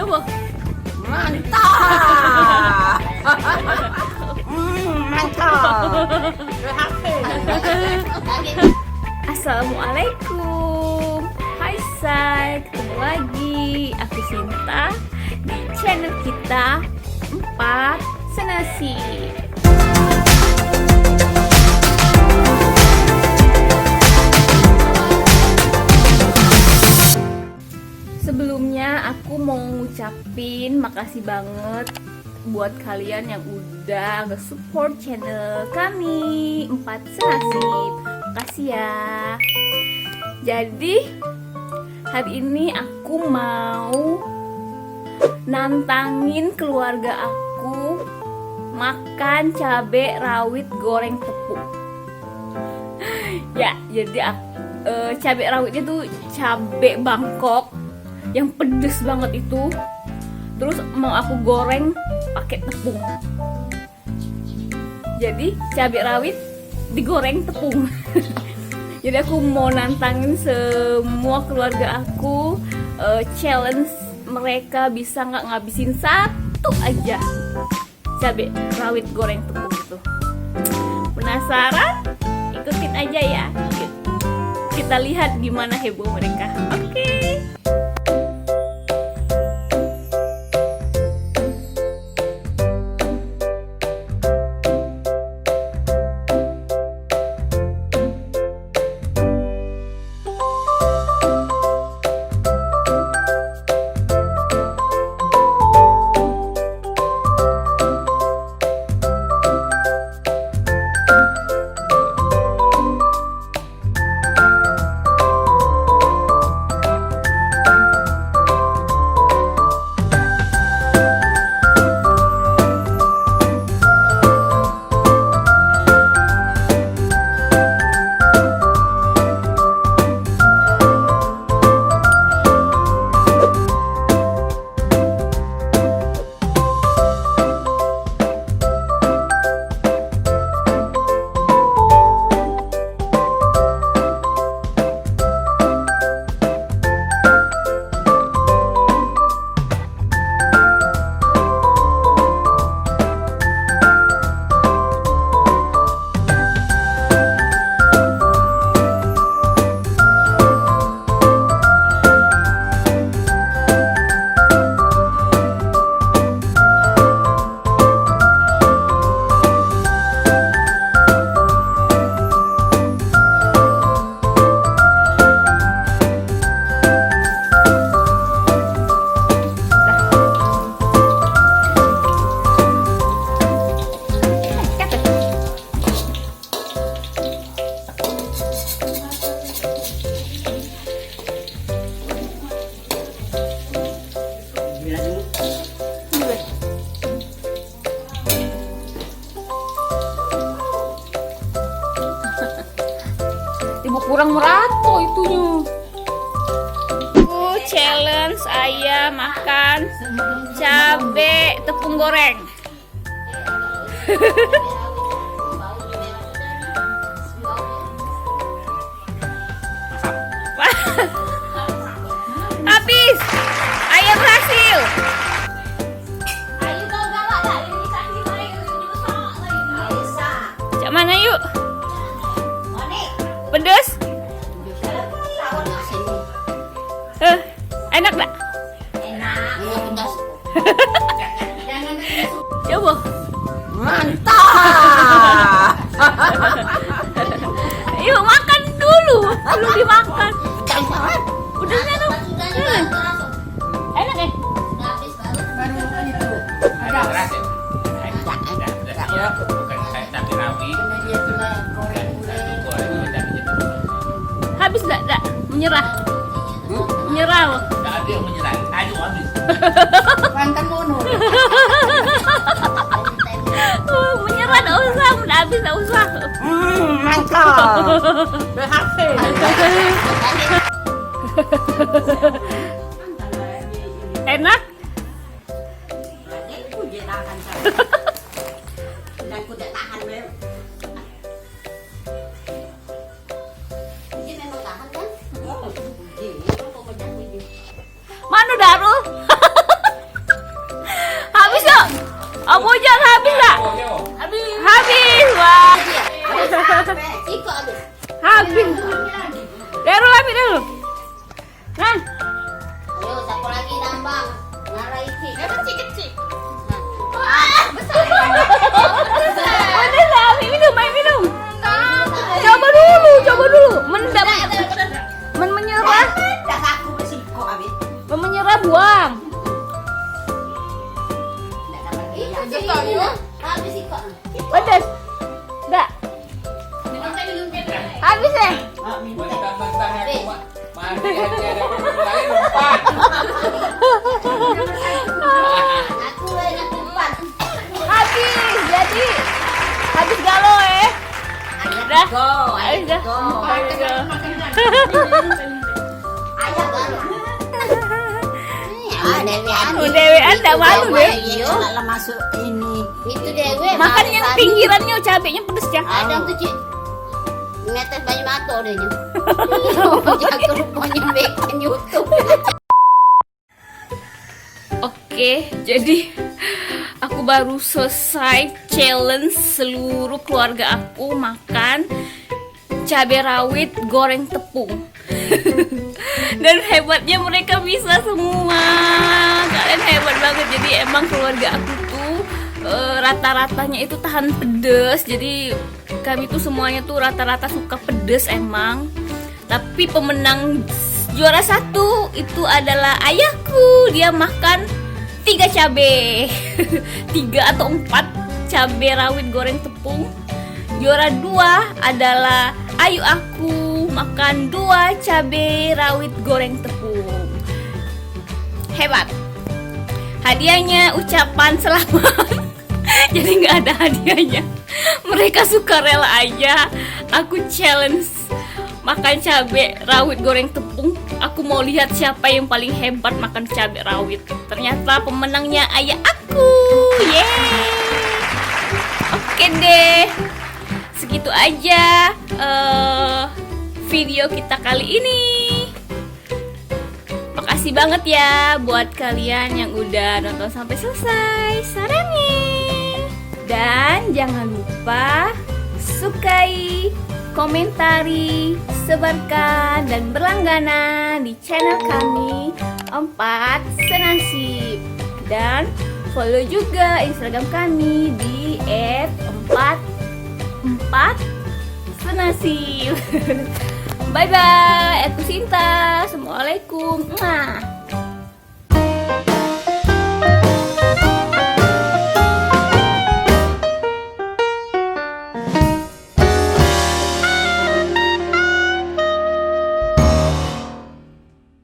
Coba. Mantap. Mantap. Assalamualaikum. Hai say, ketemu lagi. Aku Sinta di channel kita 4 Senasi. Sebelumnya aku mau ngucapin makasih banget buat kalian yang udah nge-support channel kami 4 Senasi. Makasih ya. Jadi hari ini aku mau nantangin keluarga aku makan cabai rawit goreng tepung. Ya, jadi cabai rawitnya tuh cabai Bangkok yang pedes banget itu. Terus mau aku goreng pakai tepung. Jadi cabai rawit digoreng tepung. Jadi aku mau nantangin semua keluarga aku, challenge mereka bisa nggak ngabisin satu aja cabai rawit goreng tepung itu. Penasaran? Ikutin aja ya. Yuk, kita lihat gimana heboh mereka. Oke. Ibu kurang merato itunya. Challenge ayah makan cabe tepung goreng. Habis. Ayah berhasil. Cak mana yuk? Pedes? Enak gak? Enak. Coba. Mantap. Yuk makan dulu. Belum dimakan. Udahnya tuh. Enak ya? Baru itu. Ada. Habis gak? Menyerah? Menyerah loh. Gak ada yang menyerah. Ayo habis. Mantan mono. Menyerah gak usah. Udah habis gak usah. Mantap. Berhasil. Enak? Mana Darul? Habis Iko. Pedas. Enggak. Habis deh. Mentang-mentang aku mandi aja ada orang lain lompat. Aku yang tempat. Habis. Jadi habis galau Dah. Go, Habis dah. go. Habis dah. Ayah baru. Dewean tak malu deh. Iya, lah masuk ini. Itu Dewe. Makan yang pinggirannya cabenya pedes ya. Ada tuh Cik. Metes banyak mato deh. Jago rupanya bikin YouTube. Oke, jadi aku baru selesai challenge seluruh keluarga aku makan cabai rawit goreng tepung. Dan hebatnya mereka bisa semua. Kalian hebat banget. Jadi emang keluarga aku tuh rata-ratanya itu tahan pedes. Jadi kami tuh semuanya tuh rata-rata suka pedes emang. Tapi pemenang juara 1 itu adalah ayahku. Dia makan 3 cabai 3 atau 4 cabai rawit goreng tepung. Juara 2 adalah ayu aku, makan 2 cabai rawit goreng tepung. Hebat. Hadiahnya ucapan selamat. Jadi nggak ada hadiahnya. Mereka suka rela aja. Aku challenge makan cabai rawit goreng tepung. Aku mau lihat siapa yang paling hebat makan cabai rawit. Ternyata pemenangnya ayah aku. Yeay. Oke deh. Segitu aja video kita kali ini. Makasih banget ya buat kalian yang udah nonton sampai selesai. Sarangin. Dan jangan lupa sukai, komentari, sebarkan, dan berlangganan di channel kami 4 Senasib. Dan follow juga Instagram kami di @4 Senasib. Bye bye. Aku Sinta. Assalamualaikum. Mwah.